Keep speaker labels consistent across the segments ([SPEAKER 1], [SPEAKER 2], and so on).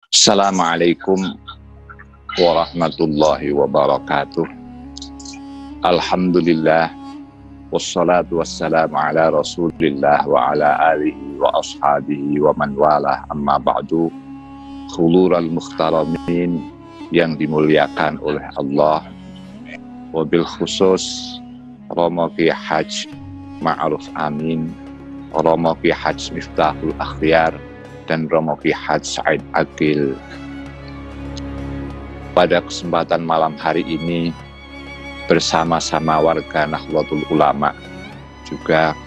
[SPEAKER 1] Assalamualaikum warahmatullahi wabarakatuh. Alhamdulillah wassalatu wassalamu ala rasulillah wa ala alihi wa ashabihi wa man walah, amma ba'du. Khulural mukhtaramin yang dimuliakan oleh Allah, wabil khusus Romo Ki Haj Ma'ruf Amin, Romo Ki Haj Miftahul Akhyar, dan Romo Ki Haj Said Akil. Pada kesempatan malam hari ini bersama-sama warga Nahdlatul Ulama, juga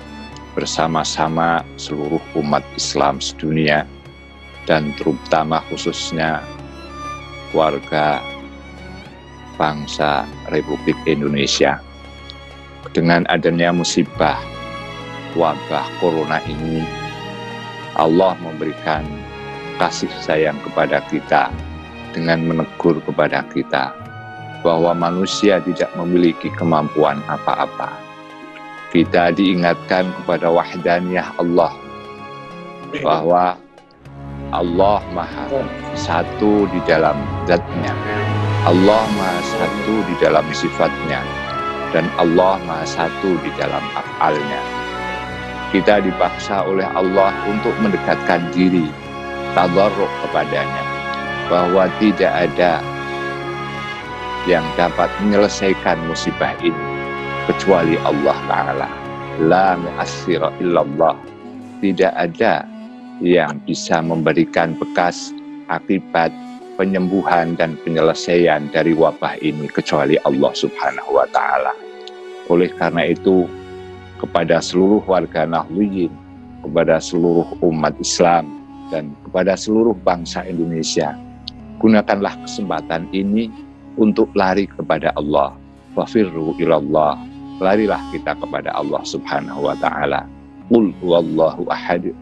[SPEAKER 1] bersama-sama seluruh umat Islam sedunia, dan terutama khususnya warga bangsa Republik Indonesia, dengan adanya musibah wabah corona ini, Allah memberikan kasih sayang kepada kita dengan menegur kepada kita bahwa manusia tidak memiliki kemampuan apa-apa. Kita diingatkan kepada wahdaniyah Allah, bahwa Allah Maha Satu di dalam zatnya, Allah Maha Satu di dalam sifatnya, dan Allah Maha Satu di dalam af'alnya. Kita dipaksa oleh Allah untuk mendekatkan diri, tadarruk kepadanya, bahwa tidak ada yang dapat menyelesaikan musibah ini kecuali Allah Ta'ala. La mu'assira illallah. Tidak ada yang bisa memberikan bekas, akibat, penyembuhan dan penyelesaian dari wabah ini kecuali Allah Subhanahu wa Ta'ala. Oleh karena itu, kepada seluruh warga Nahdliyin, kepada seluruh umat Islam, dan kepada seluruh bangsa Indonesia, gunakanlah kesempatan ini untuk lari kepada Allah. Wafirru ilallah. Larilah kita kepada Allah Subhanahu wa Ta'ala. Qul huwallahu ahad,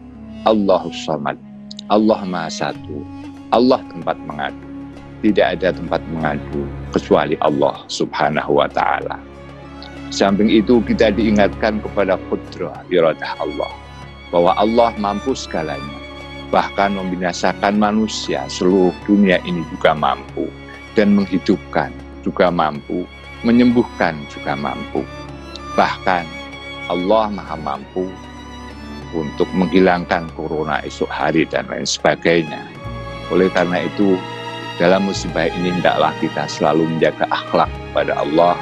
[SPEAKER 1] Allahus samad, Allah Maha Satu, Allah tempat mengadu. Tidak ada tempat mengadu kecuali Allah Subhanahu wa Ta'ala. Samping itu kita diingatkan kepada qudrah iradah Allah, bahwa Allah mampu segalanya, bahkan membinasakan manusia, seluruh dunia ini juga mampu, dan menghidupkan juga mampu, menyembuhkan juga mampu. Bahkan Allah Maha mampu untuk menghilangkan corona esok hari dan lain sebagainya. Oleh karena itu, dalam musibah ini hendaklah kita selalu menjaga akhlak kepada Allah,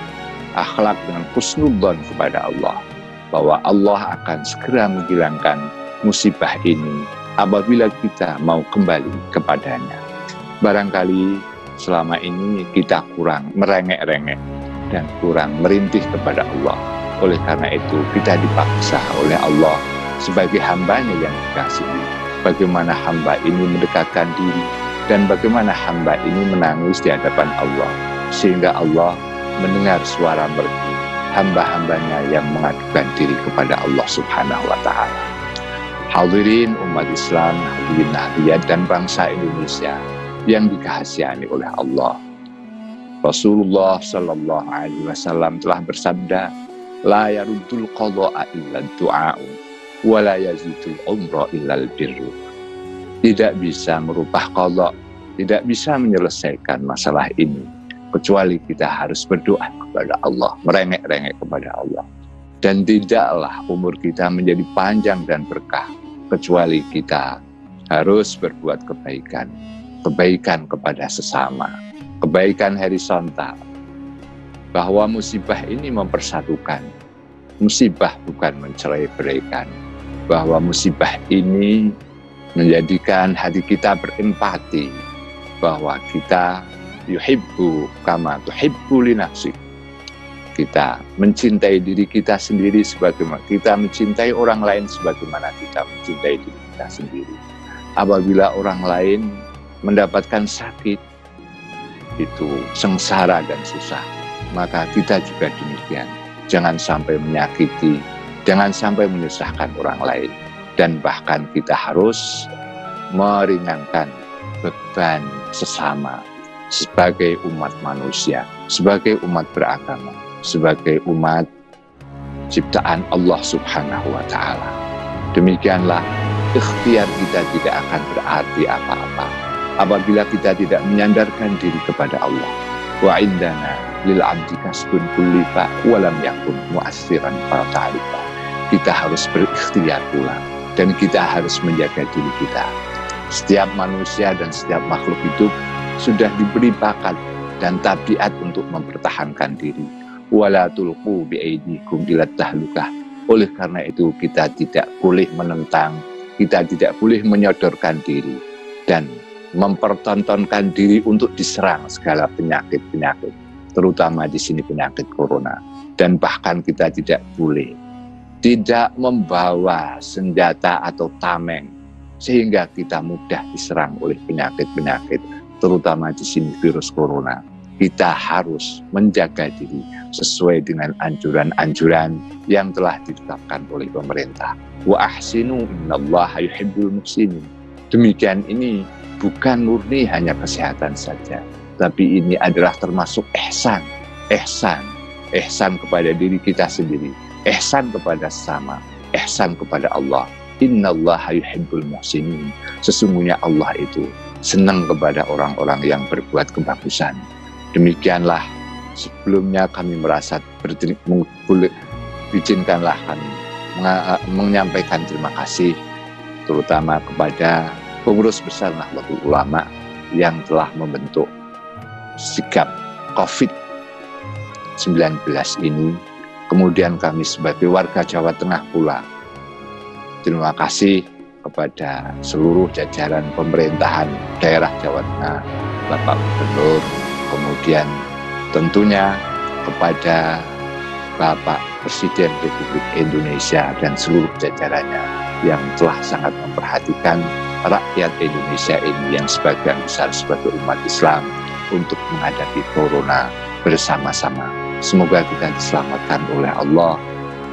[SPEAKER 1] akhlak dengan husnudzon kepada Allah, bahwa Allah akan segera menghilangkan musibah ini apabila kita mau kembali kepadanya. Barangkali selama ini kita kurang merengek-rengek dan kurang merintih kepada Allah. Oleh karena itu kita dipaksa oleh Allah sebagai hambanya yang dikasihi, bagaimana hamba ini mendekatkan diri, dan bagaimana hamba ini menangis di hadapan Allah, sehingga Allah mendengar suara merdu hamba-hambanya yang mengadukan diri kepada Allah Subhanahu wa Ta'ala. Hadirin umat Islam, hadirin nahdliyat dan bangsa Indonesia yang dikasihi oleh Allah. Rasulullah Sallallahu Alaihi Wasallam telah bersabda, la yaruddul qada'a illa du'a'u, wa la yazidul umra illal birru. Tidak bisa merubah qada, tidak bisa menyelesaikan masalah ini kecuali kita harus berdoa kepada Allah, merengek-rengek kepada Allah. Dan tidaklah umur kita menjadi panjang dan berkah kecuali kita harus berbuat kebaikan, kebaikan kepada sesama, kebaikan horizontal. Bahwa musibah ini mempersatukan, musibah bukan mencerai-beraikan. Bahwa musibah ini menjadikan hati kita berempati, bahwa kita yuhibbu kama tuhibbu li nafsik. Kita mencintai diri kita sendiri sebagaimana kita mencintai orang lain, sebagaimana kita mencintai diri kita sendiri. Apabila orang lain mendapatkan sakit, itu sengsara dan susah, maka kita juga demikian. Jangan sampai menyakiti, jangan sampai menyusahkan orang lain. Dan bahkan kita harus meringankan beban sesama sebagai umat manusia, sebagai umat beragama, sebagai umat ciptaan Allah Subhanahu wa Ta'ala. Demikianlah ikhtiar kita tidak akan berarti apa-apa apabila kita tidak menyandarkan diri kepada Allah. Wa indana lil abdi kasbun kullifa walam yakun mu'assiran fala ta'rifa. Kita harus berikhtiar pula, dan kita harus menjaga diri kita. Setiap manusia dan setiap makhluk hidup sudah diberi bakat dan tabiat untuk mempertahankan diri. Wala tulqu biaidikum ila tahlukah. Oleh karena itu kita tidak boleh menentang, kita tidak boleh menyodorkan diri dan mempertontonkan diri untuk diserang segala penyakit-penyakit, terutama di sini penyakit corona. Dan bahkan kita tidak boleh tidak membawa senjata atau tameng sehingga kita mudah diserang oleh penyakit-penyakit, terutama di sini virus corona. Kita harus menjaga diri sesuai dengan anjuran-anjuran yang telah ditetapkan oleh pemerintah. Wa ahsinu innallaha yuhibbul muhsinin. Demikian ini bukan murni hanya kesehatan saja, tapi ini adalah termasuk ihsan. Ihsan kepada diri kita sendiri, ihsan kepada sesama, ihsan kepada Allah. Innallaha yuhibbul muhsinin. Sesungguhnya Allah itu senang kepada orang-orang yang berbuat kebagusan. Demikianlah sebelumnya kami merasa izinkanlah kami menyampaikan terima kasih terutama kepada pengurus besar Nahdlatul Ulama yang telah membentuk sikap COVID-19 ini. Kemudian kami sebagai warga Jawa Tengah pula terima kasih kepada seluruh jajaran pemerintahan daerah Jawa Tengah, Bapak Gubernur, kemudian tentunya kepada Bapak Presiden Republik Indonesia dan seluruh jajarannya yang telah sangat memperhatikan rakyat Indonesia ini yang sebagian besar sebagai umat Islam untuk menghadapi corona bersama-sama. Semoga kita diselamatkan oleh Allah.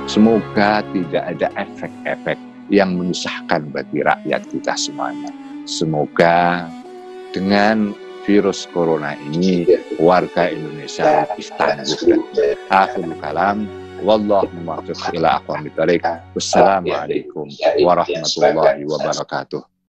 [SPEAKER 1] Semoga tidak ada efek-efek yang menyusahkan bagi rakyat kita semuanya. Semoga dengan virus corona ini warga Indonesia lebih tangguh. Akhirul kalam, wallahu muwaffiq ila aqwamit thoriq. Wassalamualaikum warahmatullahi wabarakatuh.